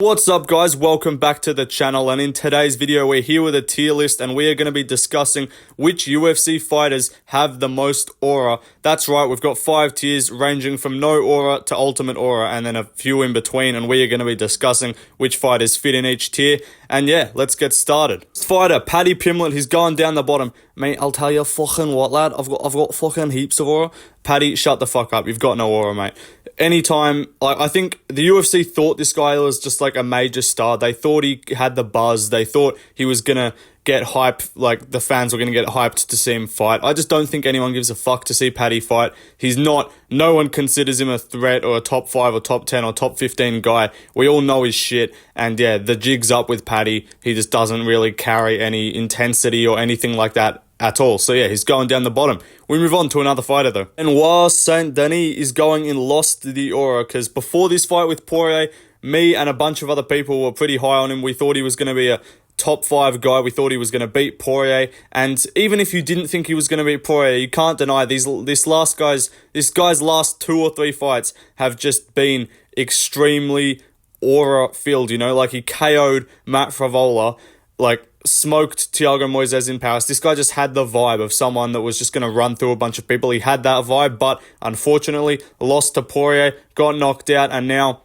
What's up guys, welcome back to the channel, and in today's video we're here with a tier list and we are going to be discussing which UFC fighters have the most aura. That's right, we've got 5 tiers ranging from no aura to ultimate aura and then a few in between, and we are going to be discussing which fighters fit in each tier. And yeah, let's get started. Fighter, Paddy Pimblett, he's going down the bottom. Mate, I'll tell you fucking what, lad, I've got fucking heaps of aura. Paddy, shut the fuck up, you've got no aura, mate. Anytime, I think the UFC thought this guy was just like a major star. They thought he had the buzz. They thought he was gonna get hype, like the fans were gonna get hyped to see him fight. I just don't think anyone gives a fuck to see Paddy fight. He's not, no one considers him a threat or a top 5 or top 10 or top 15 guy. We all know his shit, and yeah, the jig's up with Paddy. He just doesn't really carry any intensity or anything like that at all. So yeah, he's going down the bottom. We move on to another fighter though. Benoit Saint-Denis is going in Lost the Aura, because before this fight with Poirier, me and a bunch of other people were pretty high on him. We thought he was going to be a top 5 guy. We thought he was going to beat Poirier. And even if you didn't think he was going to beat Poirier, you can't deny this guy's last 2 or 3 fights have just been extremely aura filled, you know, like he KO'd Matt Favola, like smoked Thiago Moises in Paris. This guy just had the vibe of someone that was just going to run through a bunch of people. He had that vibe, but unfortunately lost to Poirier, got knocked out, and now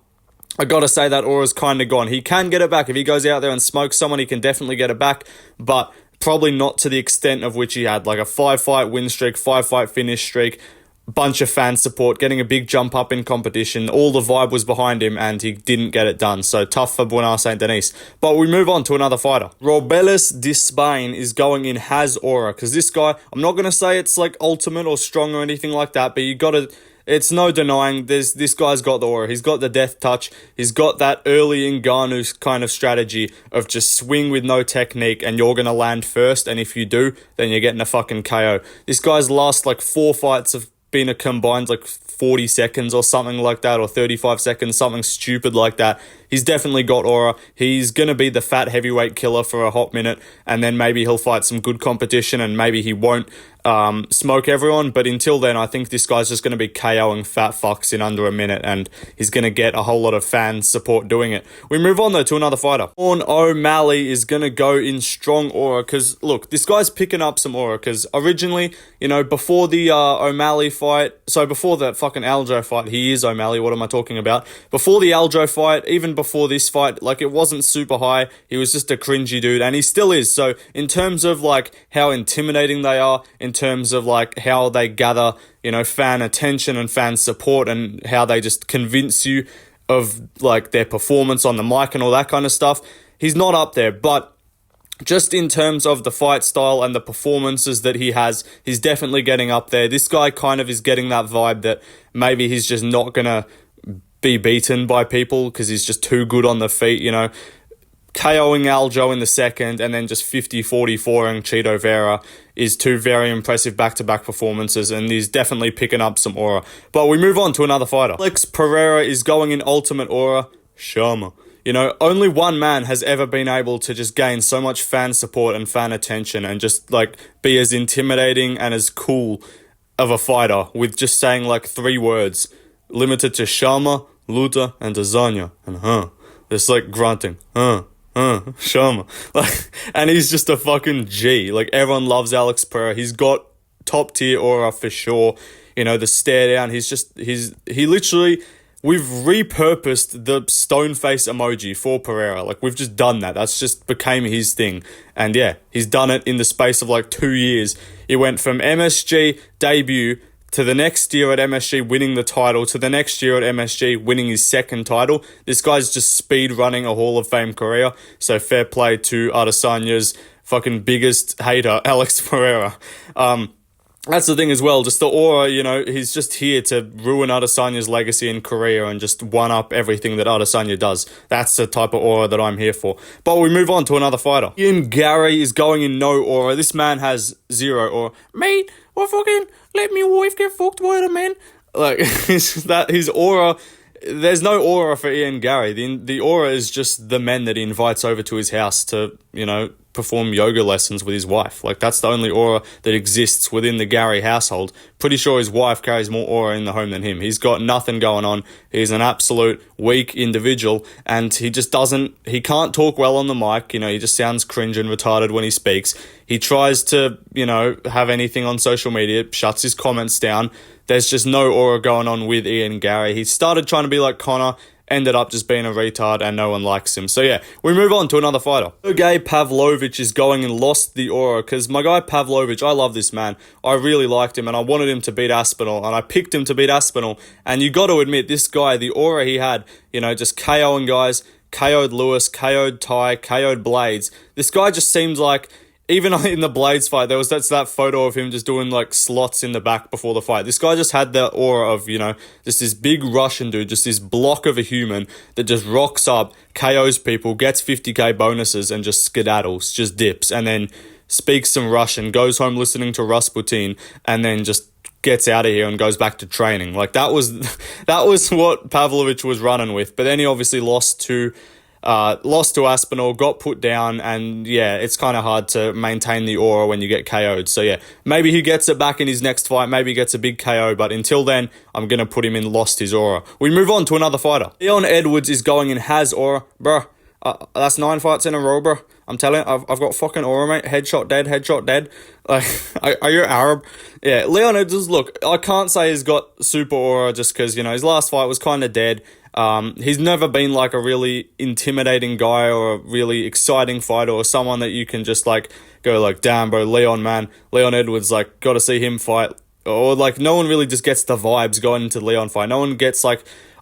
I gotta say that aura's kind of gone. He can get it back. If he goes out there and smokes someone, he can definitely get it back, but probably not to the extent of which he had, like a 5-fight win streak, 5-fight finish streak, bunch of fan support, getting a big jump up in competition. All the vibe was behind him and he didn't get it done. So tough for Benoit Saint-Denis. But we move on to another fighter. Robelis Despaigne is going in has aura, because this guy, I'm not going to say it's like ultimate or strong or anything like that, but you got to, it's no denying this guy's got the aura. He's got the death touch. He's got that early Ngannou kind of strategy of just swing with no technique and you're going to land first, and if you do, then you're getting a fucking KO. This guy's last like 4 fights have been a combined like 40 seconds or something like that, or 35 seconds, something stupid like that. He's definitely got aura. He's going to be the fat heavyweight killer for a hot minute, and then maybe he'll fight some good competition and maybe he won't smoke everyone, but until then I think this guy's just going to be KOing fat fucks in under a minute, and he's going to get a whole lot of fan support doing it. We move on though to another fighter. Sean O'Malley is going to go in strong aura, because look, this guy's picking up some aura, because originally, you know, before the O'Malley fight, so before that fucking Aljo fight, he is O'Malley, what am I talking about? Before the Aljo fight, even before this fight, like it wasn't super high, he was just a cringy dude, and he still is. So in terms of like how intimidating they are, in terms of like how they gather, you know, fan attention and fan support, and how they just convince you of like their performance on the mic and all that kind of stuff, he's not up there. But just in terms of the fight style and the performances that he has, he's definitely getting up there. This guy kind of is getting that vibe that maybe he's just not gonna be beaten by people because he's just too good on the feet, you know. KOing Aljo in the second and then just 50-44ing Chito Vera is 2 very impressive back-to-back performances, and he's definitely picking up some aura. But we move on to another fighter. Alex Pereira is going in ultimate aura. Sharma. You know, only one man has ever been able to just gain so much fan support and fan attention and just like be as intimidating and as cool of a fighter with just saying like 3 words, limited to Sharma, Luta, and Adesanya, and it's like grunting, Sharma. Like, and he's just a fucking G. Like, everyone loves Alex Pereira. He's got top tier aura for sure. You know, the stare down. He literally, we've repurposed the stone face emoji for Pereira. Like, we've just done that. That's just became his thing. And yeah, he's done it in the space of like 2 years. He went from MSG debut to the next year at MSG winning the title, to the next year at MSG winning his 2nd title. This guy's just speed running a Hall of Fame career, so fair play to Adesanya's fucking biggest hater, Alex Pereira. That's the thing as well, just the aura, you know, he's just here to ruin Adesanya's legacy and career and just one-up everything that Adesanya does. That's the type of aura that I'm here for. But we move on to another fighter. Garry is going in no aura. This man has 0 aura. Mate, I fucking let me wife get fucked by the man. Like, his aura, there's no aura for Garry. The aura is just the men that he invites over to his house to, you know, perform yoga lessons with his wife. Like, that's the only aura that exists within the Garry household. Pretty sure his wife carries more aura in the home than him. He's got nothing going on. He's an absolute weak individual, and he can't talk well on the mic. He just sounds cringe and retarded when he speaks. He tries to, have anything on social media, shuts his comments down. There's just no aura going on with Ian Garry. He started trying to be like Connor, ended up just being a retard, and no one likes him. So yeah, we move on to another fighter. Sergei Pavlovich is going and lost the aura, because my guy Pavlovich, I love this man. I really liked him, and I wanted him to beat Aspinall, and I picked him to beat Aspinall. And you got to admit, this guy, the aura he had, just KOing guys, KO'd Lewis, KO'd Ty, KO'd Blades. This guy just seemed like, even in the Blades fight, that's that photo of him just doing like slots in the back before the fight. This guy just had the aura of, just this big Russian dude, just this block of a human that just rocks up, KOs people, gets 50k bonuses, and just skedaddles, just dips, and then speaks some Russian, goes home listening to Rasputin, and then just gets out of here and goes back to training. Like, that was what Pavlovich was running with. But then he obviously lost to Aspinall, got put down, and yeah, it's kind of hard to maintain the aura when you get KO'd. So yeah, maybe he gets it back in his next fight, maybe he gets a big KO, but until then, I'm going to put him in lost his aura. We move on to another fighter. Leon Edwards is going and has aura. Bruh, that's 9 fights in a row, bruh. I'm telling you, I've got fucking aura, mate. Headshot dead. Like, are you Arab? Yeah, Leon Edwards, look, I can't say he's got super aura just because, his last fight was kind of dead. He's never been like a really intimidating guy or a really exciting fighter or someone that you can just like go like, damn bro, Leon Edwards, like, gotta see him fight. Or like, no one really just gets the vibes going into the Leon fight.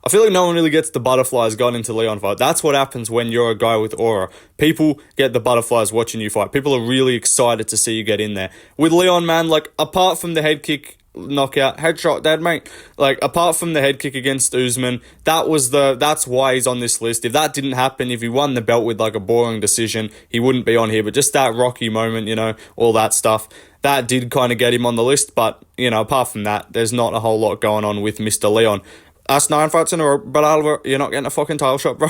I feel like no one really gets the butterflies going into Leon fight. That's what happens when you're a guy with aura. People get the butterflies watching you fight. People are really excited to see you get in there. With Leon, man, like, apart from the head kick knockout, headshot dead, mate. Like, apart from the head kick against Usman, that's why he's on this list. If that didn't happen, if he won the belt with like a boring decision, he wouldn't be on here. But just that Rocky moment, all that stuff, that did kind of get him on the list. But, apart from that, there's not a whole lot going on with Mr. Leon. That's 9 fights in a row, but you're not getting a fucking title shot, bro.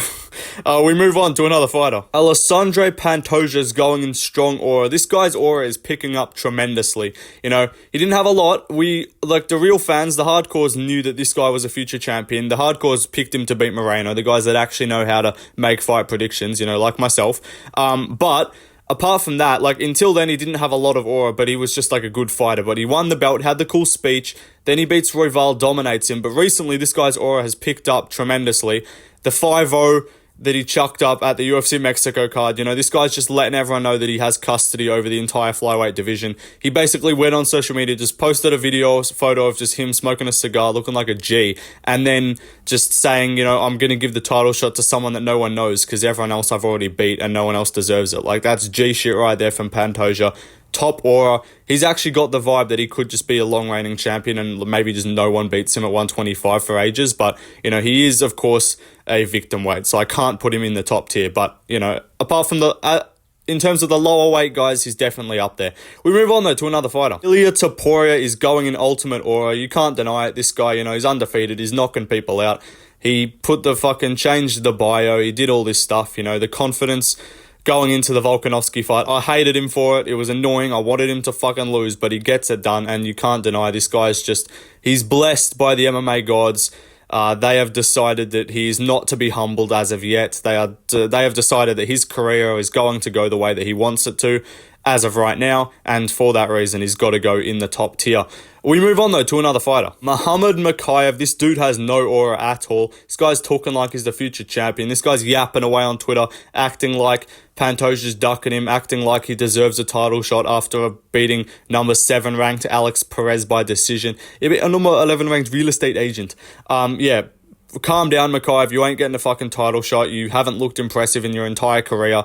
We move on to another fighter. Alexandre Pantoja is going in strong aura. This guy's aura is picking up tremendously. He didn't have a lot. The real fans, the hardcores, knew that this guy was a future champion. The hardcores picked him to beat Moreno, the guys that actually know how to make fight predictions, like myself. But apart from that, like, until then, he didn't have a lot of aura, but he was just like a good fighter. But he won the belt, had the cool speech, then he beats Royval, dominates him. But recently, this guy's aura has picked up tremendously. The 5-0 that he chucked up at the UFC Mexico card, this guy's just letting everyone know that he has custody over the entire flyweight division. He basically went on social media, just posted a photo of just him smoking a cigar, looking like a G, and then just saying, I'm going to give the title shot to someone that no one knows because everyone else I've already beat and no one else deserves it. Like, that's G shit right there from Pantoja. Top aura. He's actually got the vibe that he could just be a long reigning champion and maybe just no one beats him at 125 for ages. But, he is, of course, a victim weight. So I can't put him in the top tier. But, apart from in terms of the lower weight guys, he's definitely up there. We move on, though, to another fighter. Ilia Topuria is going in ultimate aura. You can't deny it. This guy, he's undefeated. He's knocking people out. He changed the bio. He did all this stuff, the confidence going into the Volkanovski fight. I hated him for it. It was annoying. I wanted him to fucking lose, but he gets it done, and you can't deny this guy's he's blessed by the MMA gods. They have decided that he is not to be humbled as of yet. They have decided that his career is going to go the way that he wants it to as of right now, and for that reason, he's got to go in the top tier. We move on, though, to another fighter. Muhammad Mokaev. This dude has no aura at all. This guy's talking like he's the future champion. This guy's yapping away on Twitter, acting like Pantoja's ducking him, acting like he deserves a title shot after beating number 7 ranked Alex Perez by decision. He beat a number 11 ranked real estate agent. Yeah, calm down, Mokaev. You ain't getting a fucking title shot. You haven't looked impressive in your entire career.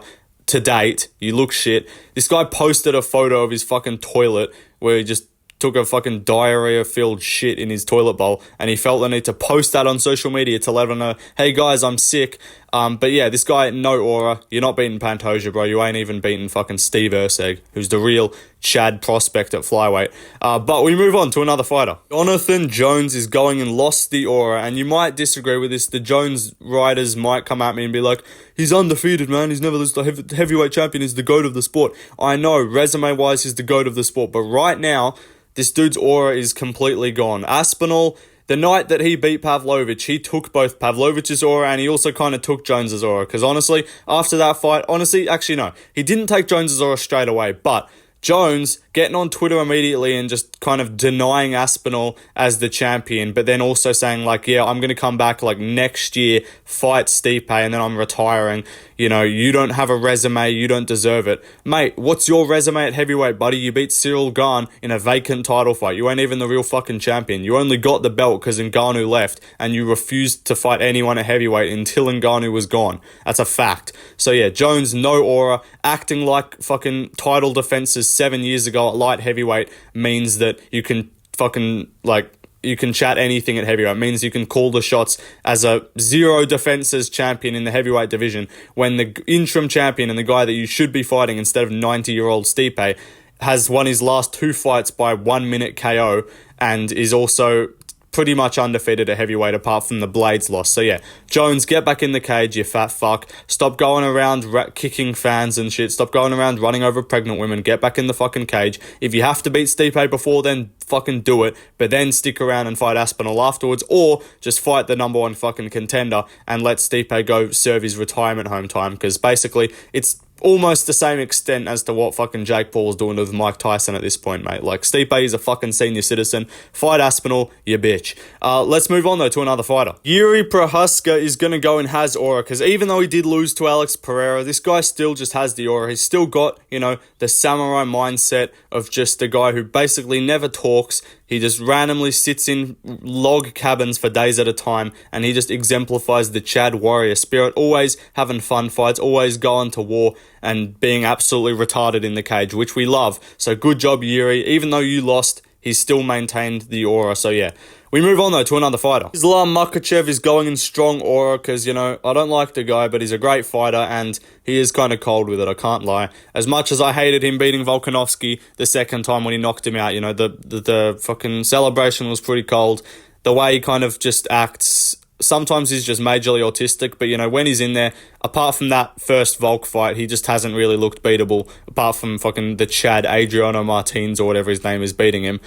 To date, you look shit. This guy posted a photo of his fucking toilet where he just took a fucking diarrhea-filled shit in his toilet bowl, and he felt the need to post that on social media to let everyone know, hey guys, I'm sick. But yeah, this guy, no aura. You're not beating Pantoja, bro. You ain't even beating fucking Steve Erceg, who's the real Chad prospect at flyweight. But we move on to another fighter. Jonathan Jones is going and lost the aura, and you might disagree with this. The Jones riders might come at me and be like, he's undefeated, man. He's never lost the heavyweight champion. He's the GOAT of the sport. I know, resume-wise, he's the GOAT of the sport. But right now, this dude's aura is completely gone. Aspinall, the night that he beat Pavlovich, he took both Pavlovich's aura and he also kind of took Jones's aura. Because honestly, after that fight, actually no, he didn't take Jones's aura straight away, but Jones getting on Twitter immediately and just kind of denying Aspinall as the champion, but then also saying like, yeah, I'm going to come back like next year, fight Stipe, and then I'm retiring. You know, you don't have a resume, you don't deserve it. Mate, what's your resume at heavyweight, buddy? You beat Cyril Gane in a vacant title fight. You ain't even the real fucking champion. You only got the belt because Ngannou left, and you refused to fight anyone at heavyweight until Ngannou was gone. That's a fact. So yeah, Jones, no aura, acting like fucking title defenses 7 years ago at light heavyweight means that you can fucking, like, you can chat anything at heavyweight. It means you can call the shots as a zero defenses champion in the heavyweight division when the interim champion and the guy that you should be fighting instead of 90-year-old Stipe has won his last 2 fights by 1 minute KO and is also pretty much undefeated at heavyweight apart from the Blades loss. So yeah, Jones, get back in the cage, you fat fuck. Stop going around kicking fans and shit. Stop going around running over pregnant women. Get back in the fucking cage. If you have to beat Stipe before then, fucking do it. But then stick around and fight Aspinall afterwards, or just fight the number 1 fucking contender and let Stipe go serve his retirement home time. Because basically, it's almost the same extent as to what fucking Jake Paul's doing with Mike Tyson at this point, mate. Like, Stipe is a fucking senior citizen. Fight Aspinall, you bitch. Let's move on, though, to another fighter. Jiri Prochazka is going to go and has aura, because even though he did lose to Alex Pereira, this guy still just has the aura. He's still got, you know, the samurai mindset of just a guy who basically never talks. He just randomly sits in log cabins for days at a time, and he just exemplifies the Chad warrior spirit, always having fun fights, always going to war, and being absolutely retarded in the cage, which we love. So good job, Jiri. Even though you lost, he still maintained the aura. So yeah. We move on, though, to another fighter. Islam Makhachev is going in strong aura because, you know, I don't like the guy, but he's a great fighter, and he is kind of cold with it, I can't lie. As much as I hated him beating Volkanovski the second time when he knocked him out, you know, the fucking celebration was pretty cold. The way he kind of just acts, sometimes he's just majorly autistic, but, you know, when he's in there, apart from that first Volk fight, he just hasn't really looked beatable, apart from fucking the Chad Adriano Martins or whatever his name is beating him.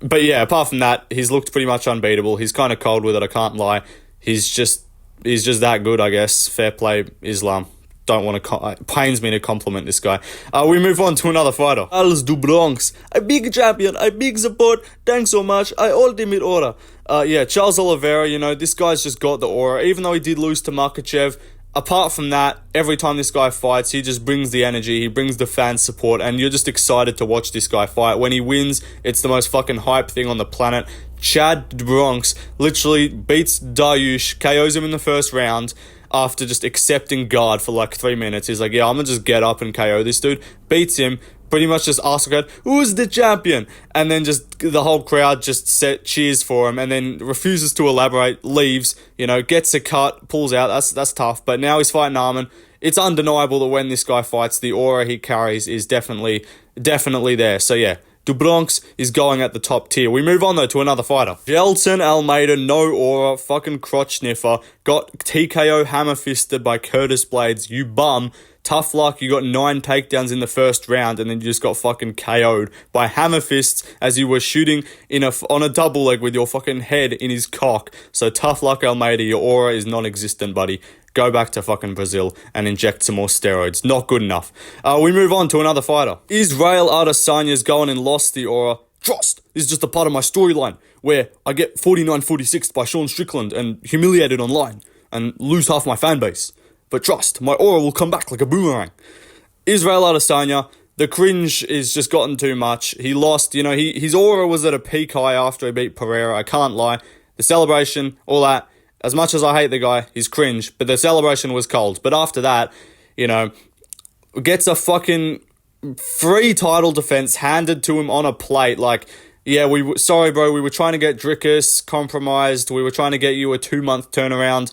But yeah, apart from that, he's looked pretty much unbeatable. He's kind of cold with it, I can't lie. He's just that good, I guess. Fair play, Islam. Don't want to, pains me to compliment this guy. We move on to another fighter. Charles du Bronx, a big champion, a big support. Thanks so much. I ultimate aura. Yeah, Charles Oliveira, you know, this guy's just got the aura. Even though he did lose to Makhachev, apart from that, every time this guy fights, he just brings the energy, he brings the fan support, and you're just excited to watch this guy fight. When he wins, it's the most fucking hype thing on the planet. Chad Bronx literally beats Dariush, KOs him in the first round after just accepting guard for like 3 minutes. He's like, yeah, I'm gonna just get up and KO this dude. Beats him, pretty much just asks the crowd, who's the champion? And then just the whole crowd just cheers for him, and then refuses to elaborate, leaves, you know, gets a cut, pulls out. That's tough. But now he's fighting Arman. It's undeniable that when this guy fights, the aura he carries is definitely there. So yeah, Du Bronx is going at the top tier. We move on, though, to another fighter. Jailton Almeida, no aura, fucking crotch sniffer, got TKO hammer-fisted by Curtis Blades, you bum. Tough luck, you got 9 takedowns in the first round, and then you just got fucking KO'd by hammer fists as you were shooting on a double leg with your fucking head in his cock. So tough luck, Almeida, your aura is non-existent, buddy. Go back to fucking Brazil and inject some more steroids. Not good enough. We move on to another fighter. Israel Adesanya's going and lost the aura. Trust, this is just a part of my storyline where I get 49-46 by Sean Strickland and humiliated online and lose half my fan base. But trust, my aura will come back like a boomerang. Israel Adesanya, the cringe is just gotten too much. He lost, you know, his aura was at a peak high after he beat Pereira, I can't lie. The celebration, all that, as much as I hate the guy, he's cringe, but the celebration was cold. But after that, you know, gets a fucking free title defense handed to him on a plate. Like, Yeah, sorry, bro. We were trying to get Dricus compromised. We were trying to get you a 2-month turnaround.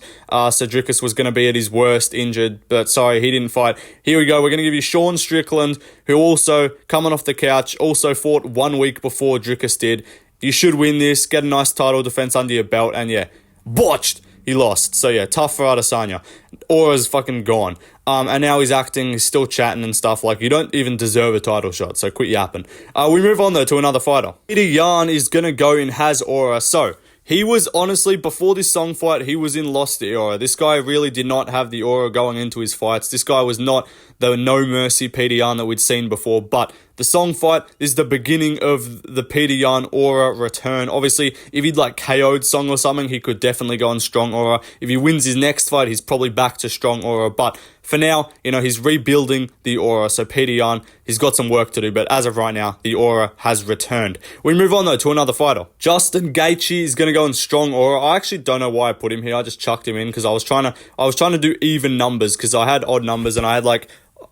So Dricus was going to be at his worst, injured. But sorry, he didn't fight. Here we go. We're going to give you Sean Strickland, who also, coming off the couch, also fought 1 week before Dricus did. You should win this, get a nice title defense under your belt, and yeah, botched. He lost. So yeah, tough for Adesanya. Aura's fucking gone. And now he's acting, he's still chatting and stuff. Like, you don't even deserve a title shot, so quit yapping. We move on, though, to another fighter. Petr Yan is going to go in Has Aura. So, he was, honestly, before this Song fight, he was in Lost the Aura. This guy really did not have the aura going into his fights. This guy was not the no mercy Petr Yan that we'd seen before. But the Song fight is the beginning of the Petr Yan aura return. Obviously, if he'd like KO'd Song or something, he could definitely go on strong aura. If he wins his next fight, he's probably back to strong aura. But for now, he's rebuilding the aura. So Petr Yan, he's got some work to do. But as of right now, the aura has returned. We move on, though, to another fighter. Justin Gaethje is going to go in strong aura. I actually don't know why I put him here. I just chucked him in because I was trying to do even numbers because I had odd numbers and I had like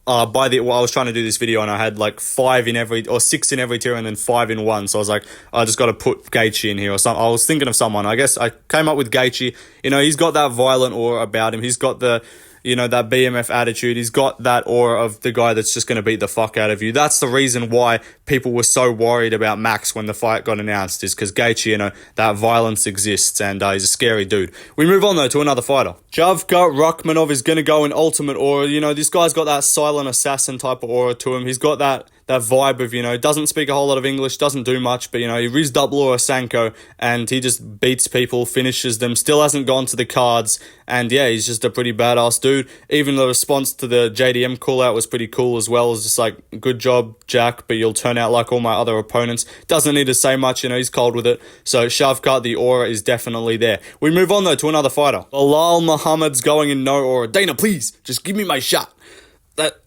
I was trying to do this video and I had like 5 in every, or 6 in every tier and then 5 in one. So I was like, I just got to put Gaethje in here or something. I was thinking of someone. I guess I came up with Gaethje. He's got that violent aura about him. He's got that BMF attitude. He's got that aura of the guy that's just going to beat the fuck out of you. That's the reason why people were so worried about Max when the fight got announced, is because Gaethje, that violence exists and he's a scary dude. We move on, though, to another fighter. Shavkat Rakhmonov is going to go in ultimate aura. This guy's got that silent assassin type of aura to him. He's got that vibe of, doesn't speak a whole lot of English, doesn't do much, but, he rizzed up Laura Sanko and he just beats people, finishes them, still hasn't gone to the cards, and yeah, he's just a pretty badass dude. Even the response to the JDM call-out was pretty cool as well. It's just like, good job, Jack, but you'll turn out like all my other opponents. Doesn't need to say much, he's cold with it. So Shavkat, the aura is definitely there. We move on, though, to another fighter. Belal Muhammad's going in no aura. Dana, please, just give me my shot.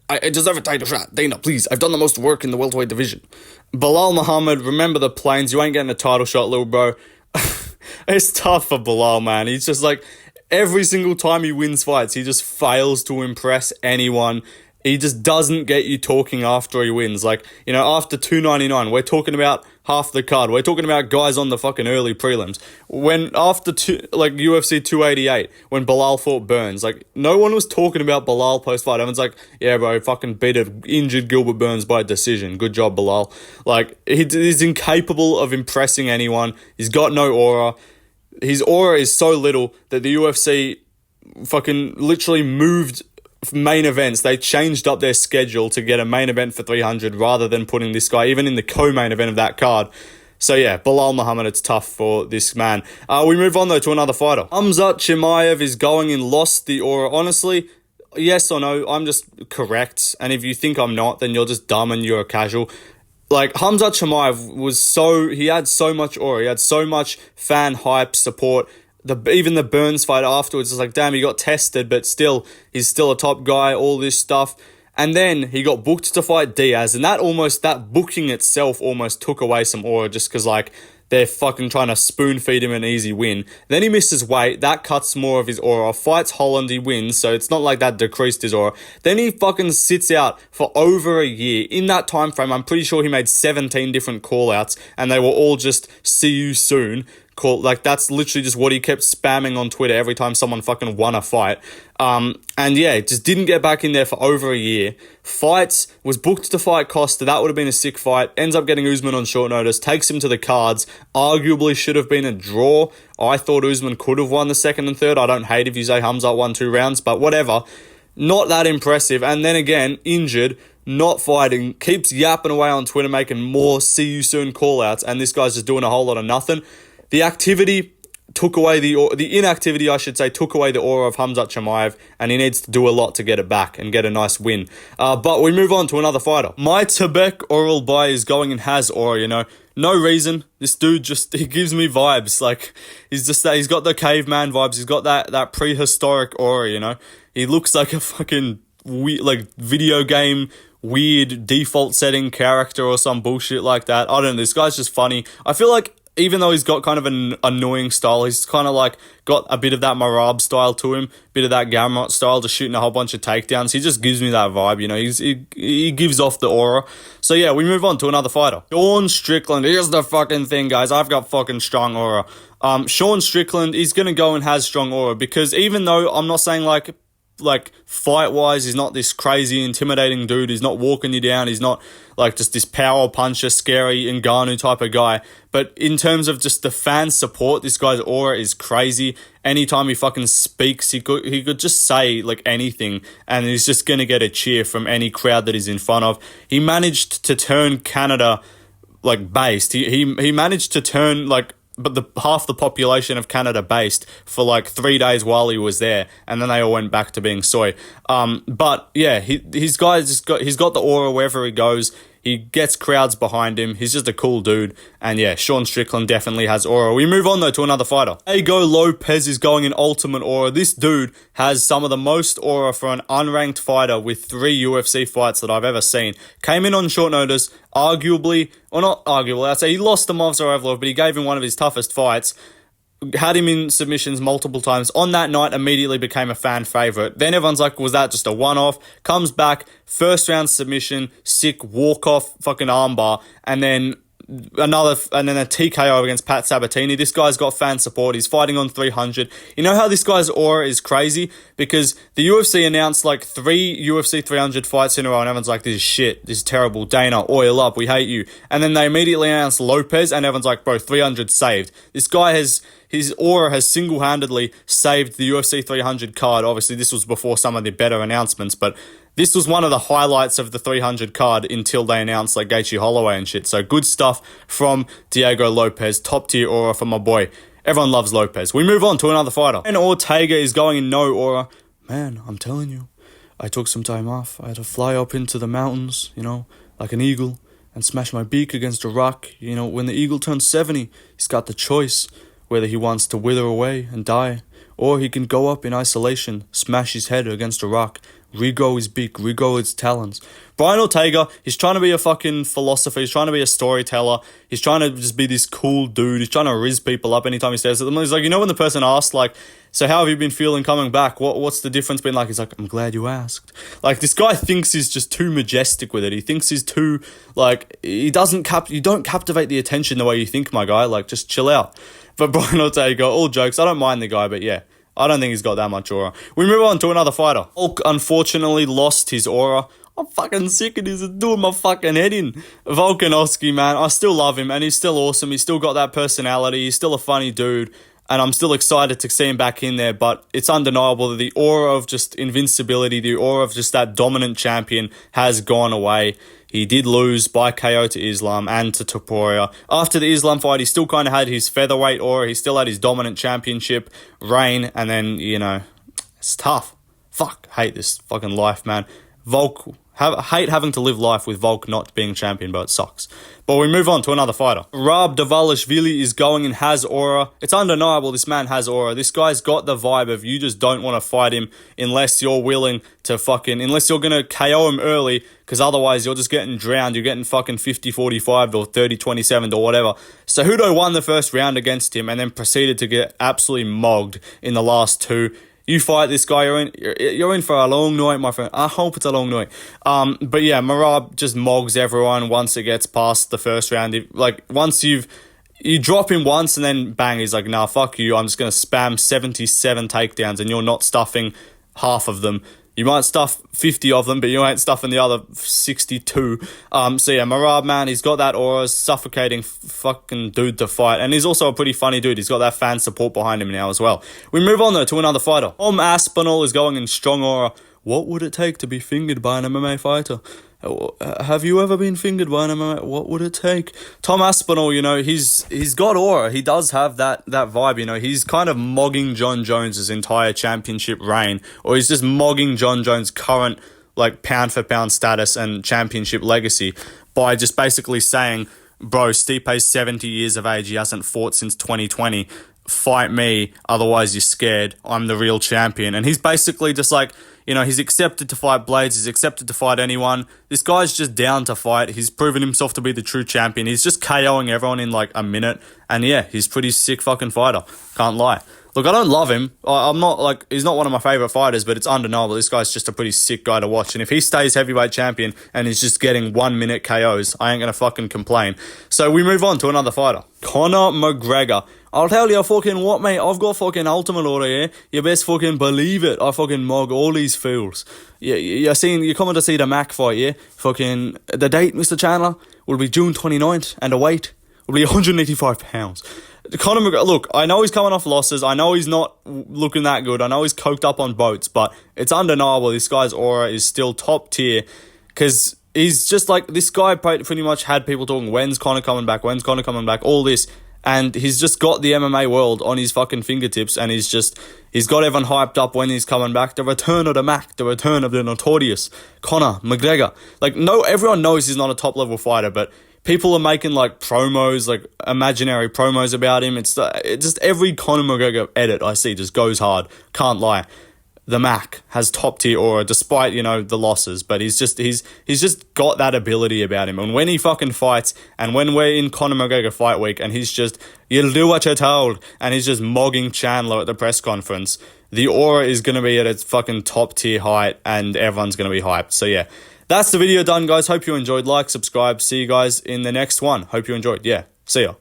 I deserve a title shot. Dana, please. I've done the most work in the welterweight division. Belal Muhammad, remember the plains. You ain't getting a title shot, little bro. It's tough for Belal, man. He's just like, every single time he wins fights, he just fails to impress anyone. He just doesn't get you talking after he wins. Like, after 299, we're talking about half the card. We're talking about guys on the fucking early prelims. When after UFC 288, when Belal fought Burns, like, no one was talking about Belal post-fight. Everyone's like, yeah, bro, fucking beat an injured Gilbert Burns by decision. Good job, Belal. Like, he's incapable of impressing anyone. He's got no aura. His aura is so little that the UFC fucking literally moved main events. They changed up their schedule to get a main event for 300 rather than putting this guy even in the co-main event of that card. So yeah, Belal Muhammad, it's tough for this man. We move on, though, to another fighter. Khamzat Chimaev is going in Lost the Aura. Honestly, yes or no, I'm just correct. And if you think I'm not, then you're just dumb and you're a casual. Like, Khamzat Chimaev he had so much aura. He had so much fan hype, support. Even the Burns fight afterwards is like, damn, he got tested, but still, he's still a top guy, all this stuff. And then he got booked to fight Diaz, and that booking itself almost took away some aura just because, like, they're fucking trying to spoon feed him an easy win. Then he misses weight, that cuts more of his aura. Fights Holland, he wins, so it's not like that decreased his aura. Then he fucking sits out for over a year. In that time frame, I'm pretty sure he made 17 different call-outs, and they were all just, see you soon. Like, that's literally just what he kept spamming on Twitter every time someone fucking won a fight. And yeah, just didn't get back in there for over a year. Was booked to fight Costa. That would have been a sick fight. Ends up getting Usman on short notice. Takes him to the cards. Arguably should have been a draw. I thought Usman could have won the second and third. I don't hate if you say Khamzat won 2 rounds, but whatever. Not that impressive. And then again, injured. Not fighting. Keeps yapping away on Twitter, making more see you soon call-outs. And this guy's just doing a whole lot of nothing. The inactivity, took away the aura of Khamzat Chimaev, and he needs to do a lot to get it back and get a nice win. But we move on to another fighter. My Tebek Oralbai is going and has aura, No reason. This dude he gives me vibes. Like, he's got the caveman vibes. He's got that prehistoric aura, He looks like a fucking video game weird default setting character or some bullshit like that. I don't know. This guy's just funny. I feel like even though he's got kind of an annoying style, he's kind of like got a bit of that Merab style to him, bit of that Gamrot style, just shooting a whole bunch of takedowns. He just gives me that vibe, you know. He gives off the aura. So yeah, we move on to another fighter. Sean Strickland. Here's the fucking thing, guys. I've got fucking strong aura. Sean Strickland is going to go and has strong aura, because even though I'm not saying like fight-wise, he's not this crazy, intimidating dude. He's not walking you down. He's not like just this power puncher, scary Ngannou type of guy. But in terms of just the fan support, this guy's aura is crazy. Anytime he fucking speaks, he could just say like anything, and he's just going to get a cheer from any crowd that he's in front of. He managed to turn Canada like based. He managed to turn like but the half the population of Canada based for like 3 days while he was there, and then they all went back to being soy. But yeah, he's got the aura wherever he goes. He gets crowds behind him. He's just a cool dude. And yeah, Sean Strickland definitely has aura. We move on though to another fighter. Diego Lopez is going in ultimate aura. This dude has some of the most aura for an unranked fighter with 3 UFC fights that I've ever seen. Came in on short notice, arguably, or not arguably, I'd say he lost to Movsar, but he gave him one of his toughest fights. Had him in submissions multiple times. On that night, immediately became a fan favorite. Then everyone's like, was that just a one-off? Comes back, first round submission, sick walk-off fucking armbar, and then a TKO against Pat Sabatini. This guy's got fan support. He's fighting on 300. You know how this guy's aura is crazy? Because the UFC announced like 3 UFC 300 fights in a row, and everyone's like, this is shit. This is terrible. Dana, oil up. We hate you. And then they immediately announced Lopez, and everyone's like, bro, 300 saved. This guy his aura has single-handedly saved the UFC 300 card. Obviously, this was before some of the better announcements, but this was one of the highlights of the 300 card until they announced like Gaethje Holloway and shit. So good stuff from Diego Lopez. Top tier aura for my boy. Everyone loves Lopez. We move on to another fighter. And Ortega is going in no aura. Man, I'm telling you, I took some time off. I had to fly up into the mountains, you know, like an eagle, and smash my beak against a rock. You know, when the eagle turns 70, he's got the choice whether he wants to wither away and die, or he can go up in isolation, smash his head against a rock, regrow his beak, regrow his talons. Brian Ortega, he's trying to be a fucking philosopher. He's trying to be a storyteller. He's trying to just be this cool dude. He's trying to riz people up anytime he stares at them. He's like, you know when the person asks, like, so how have you been feeling coming back? What's the difference been like? He's like, I'm glad you asked. Like, this guy thinks he's just too majestic with it. He thinks he's too, like, you don't captivate the attention the way you think, my guy. Like, just chill out. But Brian Ortega, all jokes, I don't mind the guy, but yeah, I don't think he's got that much aura. We move on to another fighter. Hulk unfortunately lost his aura. I'm fucking sick of this. It's doing my fucking head in. Volkanovski, man, I still love him, and he's still awesome. He's still got that personality. He's still a funny dude, and I'm still excited to see him back in there, but it's undeniable that the aura of just invincibility, the aura of just that dominant champion has gone away. He did lose by KO to Islam and to Topuria. After the Islam fight, he still kind of had his featherweight aura. He still had his dominant championship reign. And then, you know, it's tough. Fuck, hate this fucking life, man. Hate having to live life with Volk not being champion, but it sucks. But we move on to another fighter. Rab Davalishvili is going and has aura. It's undeniable this man has aura. This guy's got the vibe of you just don't want to fight him unless you're willing to unless you're going to KO him early, because otherwise you're just getting drowned. You're getting fucking 50-45 or 30-27 or whatever. So Cejudo won the first round against him and then proceeded to get absolutely mogged in the last 2. You fight this guy, you're in for a long night, my friend. I hope it's a long night. But yeah, Merab just mogs everyone once it gets past the first round. Once you drop him once and then bang, he's like, nah, fuck you. I'm just going to spam 77 takedowns and you're not stuffing half of them. You might stuff 50 of them, but you ain't stuffing the other 62. So yeah, Merab, man, he's got that aura, suffocating fucking dude to fight. And he's also a pretty funny dude. He's got that fan support behind him now as well. We move on, though, to another fighter. Tom Aspinall is going in strong aura. What would it take to be fingered by an MMA fighter? Have you ever been fingered by an MMA? What would it take? Tom Aspinall, you know, he's got aura. He does have that vibe, you know. He's kind of mogging John Jones' entire championship reign, or he's just mogging John Jones' current, like, pound-for-pound status and championship legacy by just basically saying, bro, Stipe's 70 years of age. He hasn't fought since 2020. Fight me, otherwise you're scared. I'm the real champion. And he's basically just like, You know, he's accepted to fight Blades. He's accepted to fight anyone. This guy's just down to fight. He's proven himself to be the true champion. He's just KOing everyone in like a minute. And yeah, he's a pretty sick fucking fighter. Can't lie. Look, I don't love him. I'm not like, he's not one of my favourite fighters, but it's undeniable. This guy's just a pretty sick guy to watch. And if he stays heavyweight champion and he's just getting 1 minute KOs, I ain't going to fucking complain. So we move on to another fighter. Conor McGregor. I'll tell you fucking what, mate. I've got fucking ultimate order here. You best fucking believe it. I fucking mug all these fools. You're coming to see the Mac fight, yeah? Fucking, the date, Mr. Chandler, will be June 29th, and the weight will be 185 pounds. Conor McGregor, look, I know he's coming off losses. I know he's not looking that good. I know he's coked up on boats, but it's undeniable this guy's aura is still top tier because he's just like, this guy pretty much had people talking, when's Conor coming back, all this. And he's just got the MMA world on his fucking fingertips, and he's got everyone hyped up when he's coming back. The return of the Mac, the return of the notorious Conor McGregor. Like, no, everyone knows he's not a top level fighter, but people are making like promos, like imaginary promos about him. It's just every Conor McGregor edit I see just goes hard. Can't lie. The Mac has top tier aura despite, you know, the losses, but he's just got that ability about him. And when he fucking fights, and when we're in Conor McGregor fight week and he's just, you'll do what you're told, and he's just mogging Chandler at the press conference, the aura is going to be at its fucking top tier height and everyone's going to be hyped. So yeah, that's the video done, guys. Hope you enjoyed. Like, subscribe. See you guys in the next one. Hope you enjoyed. Yeah, see ya.